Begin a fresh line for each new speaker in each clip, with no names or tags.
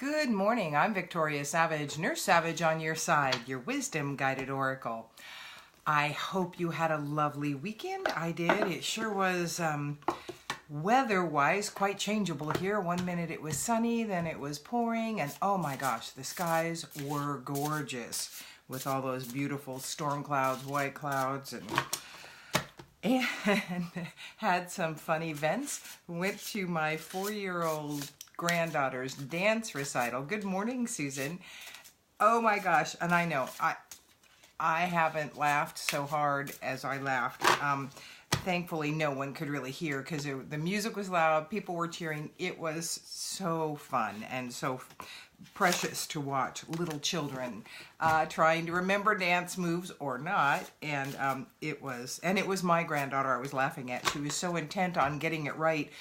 Good morning. I'm Victoria Savage, Nurse Savage on your side, your wisdom guided oracle. I hope you had a lovely weekend. I did. It sure was weather-wise quite changeable here. 1 minute it was sunny, then it was pouring, and oh my gosh, the skies were gorgeous with all those beautiful storm clouds, white clouds, and had some fun events. Went to my 4-year-old granddaughter's dance recital. Good morning, Susan. Oh my gosh, and I know I haven't laughed so hard as I laughed. Thankfully, no one could really hear because the music was loud, people were cheering. It was so fun and so precious to watch little children trying to remember dance moves or not. And it was my granddaughter I was laughing at. She was so intent on getting it right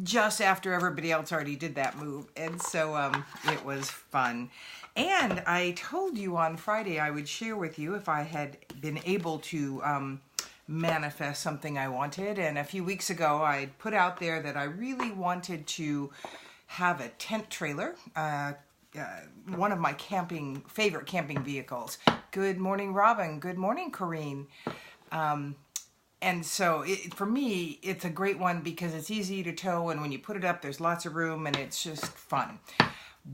just after everybody else already did that move. And so it was fun. And I told you on Friday I would share with you if I had been able to manifest something I wanted. And a few weeks ago I put out there that I really wanted to have a tent trailer, one of my favorite camping vehicles. Good morning, Robin. Good morning, Corrine. And so for me, it's a great one because it's easy to tow, and when you put it up, there's lots of room, and it's just fun.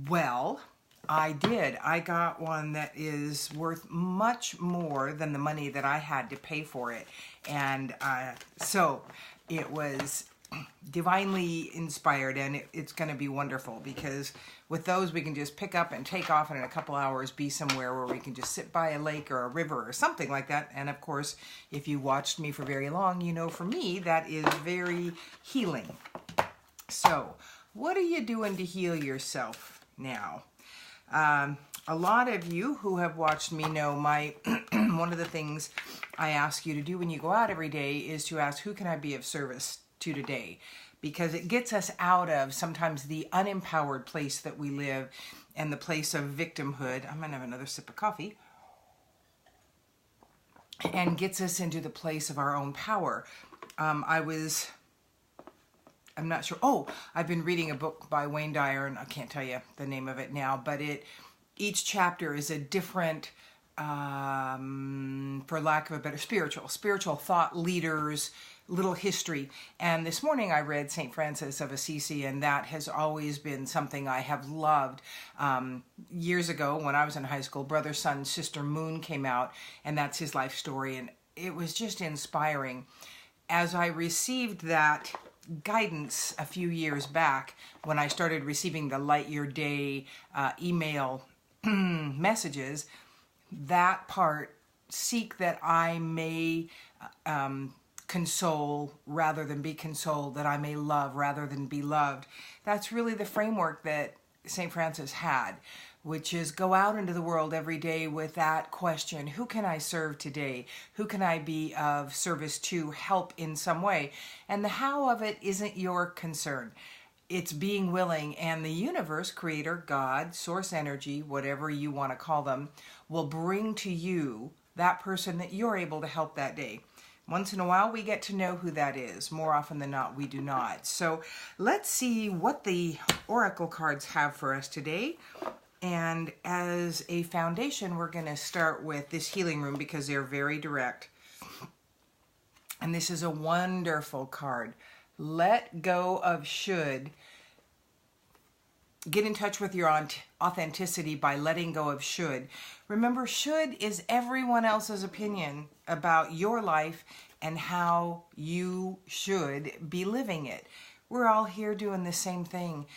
Well, I did. I got one that is worth much more than the money that I had to pay for it. And so it was divinely inspired, and it's going to be wonderful because with those we can just pick up and take off and in a couple hours be somewhere where we can just sit by a lake or a river or something like that. And of course, if you watched me for very long, you know for me that is very healing. So what are you doing to heal yourself now? A lot of you who have watched me know one of the things I ask you to do when you go out every day is to ask, who can I be of service to today? Because it gets us out of sometimes the unempowered place that we live and the place of victimhood. I'm going to have another sip of coffee. And gets us into the place of our own power. I'm not sure. Oh, I've been reading a book by Wayne Dyer, and I can't tell you the name of it now, but each chapter is a different, for lack of a better, spiritual thought leaders, little history. And this morning I read St. Francis of Assisi, and that has always been something I have loved. Years ago when I was in high school, Brother, Sun, Sister, Moon came out, and that's his life story, and it was just inspiring. As I received that guidance a few years back, when I started receiving the Light Your Day email messages, that part, seek that I may console rather than be consoled, that I may love rather than be loved. That's really the framework that St. Francis had, which is go out into the world every day with that question, who can I serve today? Who can I be of service to, help in some way? And the how of it isn't your concern. It's being willing, and the universe, creator, God, source energy, whatever you want to call them, will bring to you that person that you're able to help that day. Once in a while, we get to know who that is. More often than not, we do not. So let's see what the oracle cards have for us today. And as a foundation, we're going to start with this healing room because they're very direct. And this is a wonderful card. Let go of should. Get in touch with your authenticity by letting go of should. Remember, should is everyone else's opinion about your life and how you should be living it. We're all here doing the same thing.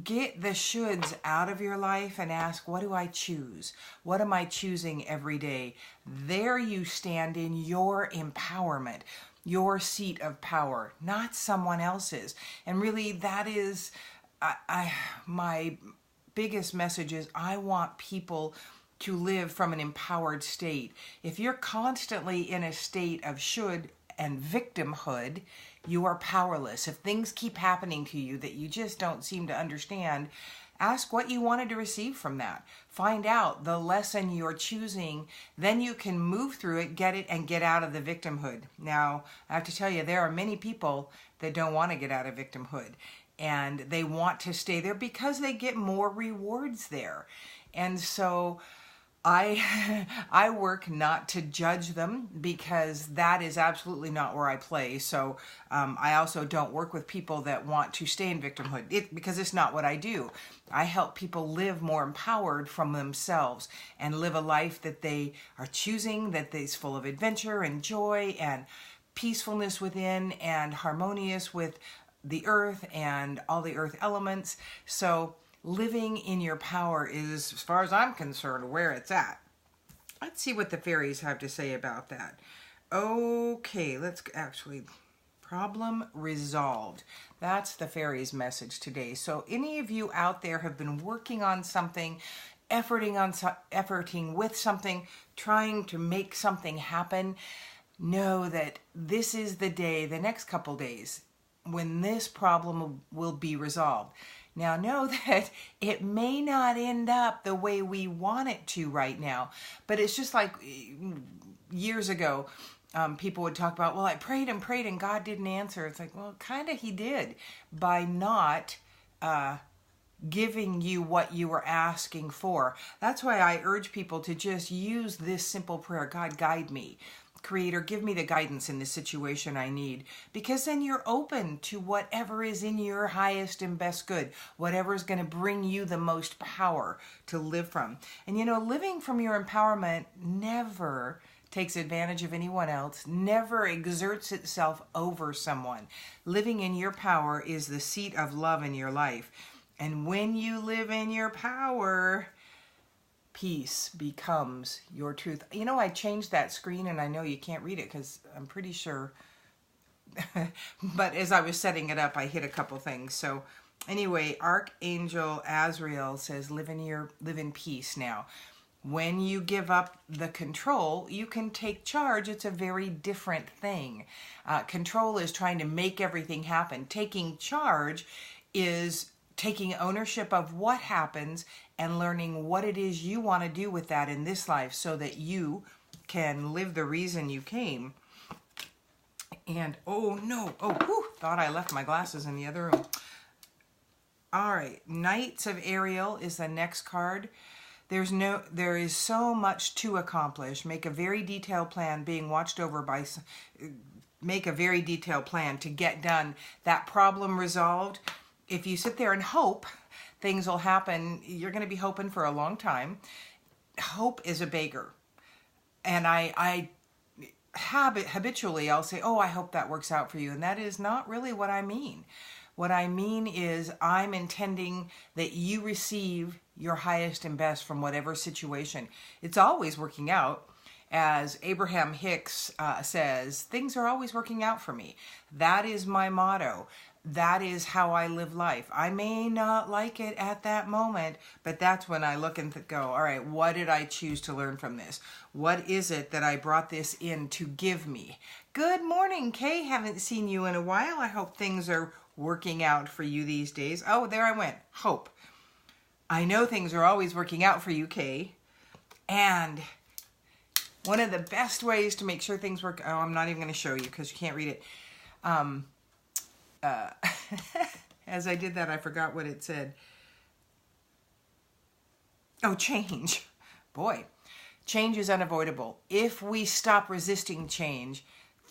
Get the shoulds out of your life and ask, what do I choose? What am I choosing every day? There you stand in your empowerment, your seat of power, not someone else's. And really that is my biggest message is I want people to live from an empowered state. If you're constantly in a state of should and victimhood, you are powerless. If things keep happening to you that you just don't seem to understand, ask what you wanted to receive from that. Find out the lesson you're choosing, then you can move through it, get it, and get out of the victimhood. Now, I have to tell you, there are many people that don't want to get out of victimhood. and they want to stay there because they get more rewards there. And so I work not to judge them, because that is absolutely not where I play. So I also don't work with people that want to stay in victimhood, because it's not what I do. I help people live more empowered from themselves and live a life that they are choosing, that is full of adventure and joy and peacefulness within, and harmonious with the earth and all the earth elements. So living in your power is, as far as I'm concerned, where it's at. Let's see what the fairies have to say about that. Okay, let's actually, problem resolved. That's the fairies' message today. So any of you out there have been working on something, efforting with something, trying to make something happen, know that this is the day, the next couple days, when this problem will be resolved. Now know that it may not end up the way we want it to right now, but it's just like years ago, people would talk about, well, I prayed and prayed and God didn't answer. It's like, well, kind of he did, by not giving you what you were asking for. That's why I urge people to just use this simple prayer: God, guide me. Creator, give me the guidance in this situation I need, because then you're open to whatever is in your highest and best good, whatever is going to bring you the most power to live from. And you know, living from your empowerment never takes advantage of anyone else, never exerts itself over someone. Living in your power is the seat of love in your life. And when you live in your power, peace becomes your truth. You know, I changed that screen, and I know you can't read it because I'm pretty sure, but as I was setting it up, I hit a couple things. So anyway, Archangel Azrael says, live in peace now. When you give up the control, you can take charge. It's a very different thing. Control is trying to make everything happen. Taking charge is taking ownership of what happens and learning what it is you want to do with that in this life, so that you can live the reason you came. And oh no, thought I left my glasses in the other room. All right, Knights of Ariel is the next card. There is so much to accomplish. Make a very detailed plan, being watched over by, make a very detailed plan to get done that problem resolved. If you sit there and hope things will happen, you're going to be hoping for a long time. Hope is a beggar. And I habitually, I'll say, oh, I hope that works out for you. And that is not really what I mean. What I mean is I'm intending that you receive your highest and best from whatever situation. It's always working out. As Abraham Hicks says, things are always working out for me. That is my motto. That is how I live life. I may not like it at that moment, but that's when I look and go, all right, what did I choose to learn from this? What is it that I brought this in to give me? Good morning, Kay. Haven't seen you in a while. I hope things are working out for you these days. Oh, there I went. Hope. I know things are always working out for you, Kay. And one of the best ways to make sure things work, oh, I'm not even going to show you because you can't read it. As I did that, I forgot what it said. Oh, change. Boy, change is unavoidable. If we stop resisting change,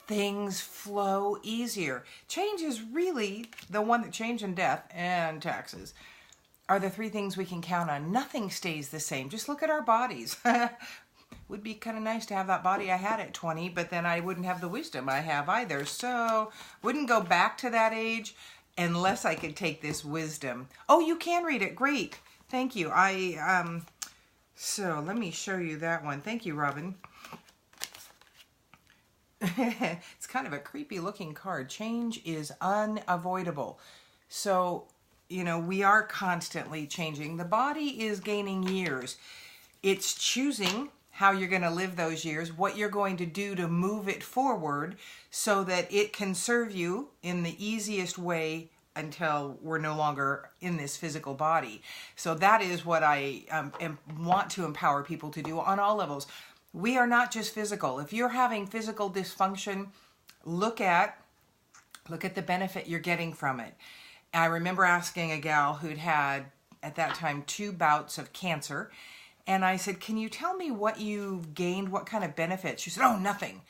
things flow easier. Change is really the one that change and death and taxes are the three things we can count on. Nothing stays the same. Just look at our bodies. Would be kind of nice to have that body I had at 20, but then I wouldn't have the wisdom I have either. So wouldn't go back to that age unless I could take this wisdom. Oh, you can read it. Great. Thank you. So let me show you that one. Thank you, Robin. It's kind of a creepy looking card. Change is unavoidable. So, you know, we are constantly changing. The body is gaining years. It's choosing how you're going to live those years, what you're going to do to move it forward so that it can serve you in the easiest way until we're no longer in this physical body. So that is what I want to empower people to do on all levels. We are not just physical. If you're having physical dysfunction, look at the benefit you're getting from it. I remember asking a gal who'd had, at that time, 2 bouts of cancer. And I said, can you tell me what you've gained? What kind of benefits? She said, oh, nothing.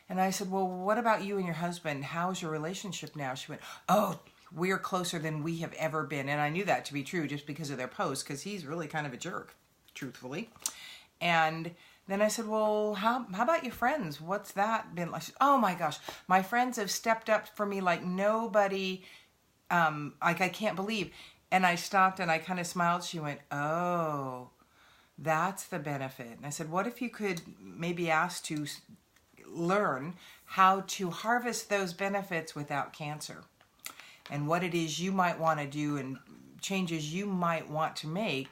And I said, well, what about you and your husband? How's your relationship now? She went, oh, we're closer than we have ever been. And I knew that to be true just because of their posts, because he's really kind of a jerk, truthfully. And then I said, well, how about your friends? What's that been like? She said, oh my gosh, my friends have stepped up for me like nobody, like I can't believe. And I stopped and I kind of smiled. She went, oh, that's the benefit. And I said, what if you could maybe ask to learn how to harvest those benefits without cancer, and what it is you might want to do and changes you might want to make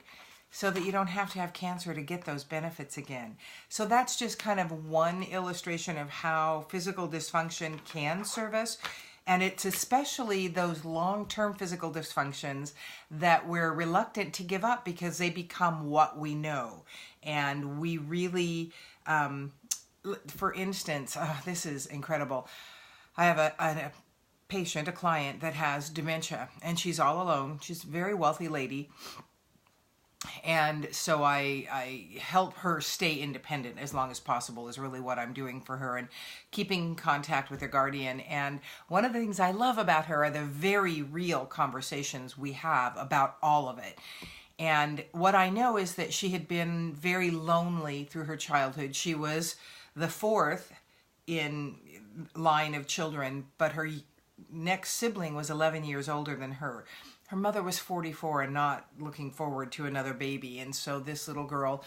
so that you don't have to have cancer to get those benefits again. So that's just kind of one illustration of how physical dysfunction can serve us. And it's especially those long-term physical dysfunctions that we're reluctant to give up because they become what we know. And we really, for instance, this is incredible. I have a patient, a client that has dementia, and she's all alone. She's a very wealthy lady. And so I help her stay independent as long as possible is really what I'm doing for her, and keeping contact with her guardian. And one of the things I love about her are the very real conversations we have about all of it. And what I know is that she had been very lonely through her childhood. She was the 4th in line of children, but her next sibling was 11 years older than her. Her mother was 44 and not looking forward to another baby. And so this little girl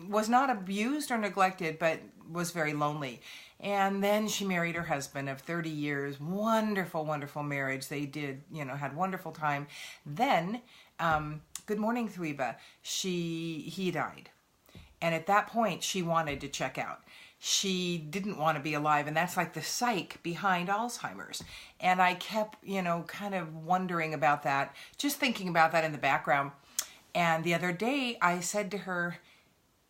was not abused or neglected, but was very lonely. And then she married her husband of 30 years. Wonderful, wonderful marriage. They did, had wonderful time. Then, good morning, Thweba. He died. And at that point, she wanted to check out. She didn't want to be alive, and that's like the psych behind Alzheimer's. And I kept, kind of wondering about that, just thinking about that in the background. And the other day, I said to her,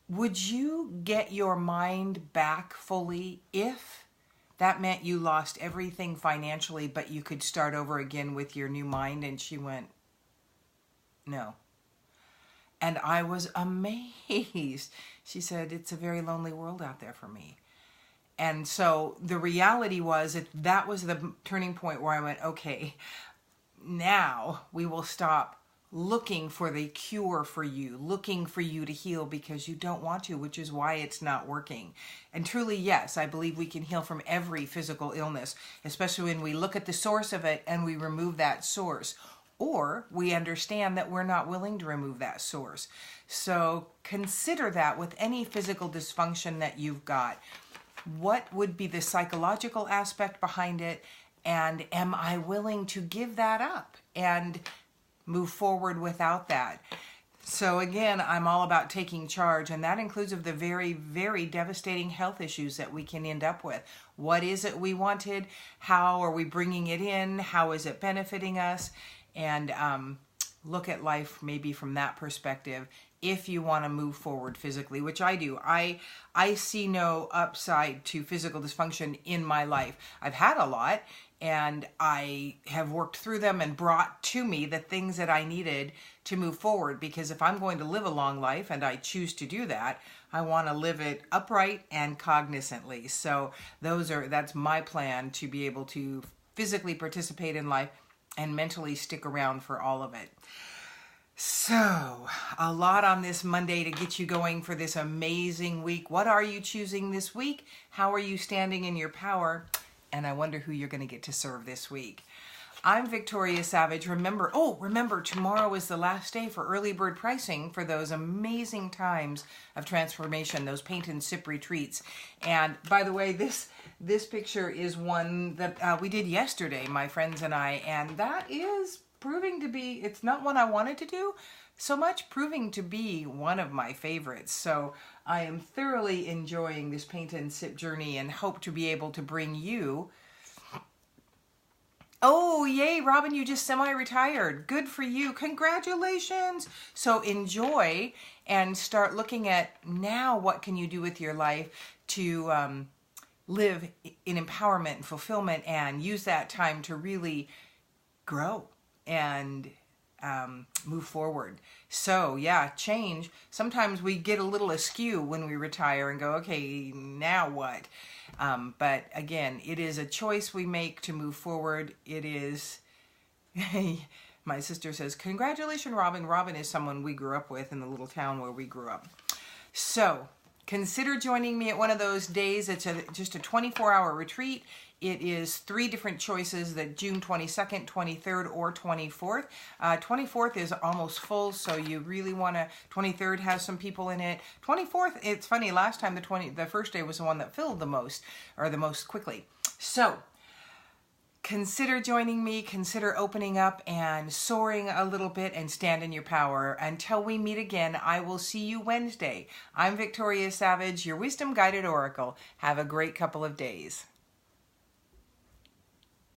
would you get your mind back fully if that meant you lost everything financially, but you could start over again with your new mind? And she went, no. And I was amazed. She said, it's a very lonely world out there for me. And so the reality was that was the turning point where I went, okay, now we will stop looking for the cure for you, looking for you to heal because you don't want to, which is why it's not working. And truly, yes, I believe we can heal from every physical illness, especially when we look at the source of it and we remove that source. Or we understand that we're not willing to remove that source. So consider that with any physical dysfunction that you've got. What would be the psychological aspect behind it? And am I willing to give that up and move forward without that? So again, I'm all about taking charge, and that includes of the very, very devastating health issues that we can end up with. What is it we wanted? How are we bringing it in? How is it benefiting us? And look at life maybe from that perspective if you want to move forward physically, which I do. I see no upside to physical dysfunction in my life. I've had a lot, and I have worked through them and brought to me the things that I needed to move forward, because if I'm going to live a long life, and I choose to do that, I want to live it upright and cognizantly. So that's my plan, to be able to physically participate in life and mentally stick around for all of it. So, a lot on this Monday to get you going for this amazing week. What are you choosing this week? How are you standing in your power? And I wonder who you're going to get to serve this week. I'm Victoria Savage. Remember, tomorrow is the last day for early bird pricing for those amazing times of transformation, those paint and sip retreats. And by the way, this picture is one that we did yesterday, my friends and I, and that is proving to be, it's not one I wanted to do so much, proving to be one of my favorites. So I am thoroughly enjoying this paint and sip journey and hope to be able to bring you. Oh, yay, Robin, you just semi-retired. Good for you. Congratulations. So enjoy and start looking at now what can you do with your life to live in empowerment and fulfillment, and use that time to really grow and move forward. So yeah, change. Sometimes we get a little askew when we retire and go, okay, now what? But again, it is a choice we make to move forward. It is, my sister says, congratulations, Robin. Robin is someone we grew up with in the little town where we grew up. So consider joining me at one of those days. It's just a 24-hour retreat. It is 3 different choices, that June 22nd, 23rd, or 24th. 24th is almost full, so you really want to, 23rd has some people in it. 24th, it's funny, last time the first day was the one that filled the most, or the most quickly. So consider joining me, consider opening up and soaring a little bit and stand in your power. Until we meet again, I will see you Wednesday. I'm Victoria Savage, your Wisdom Guided Oracle. Have a great couple of days.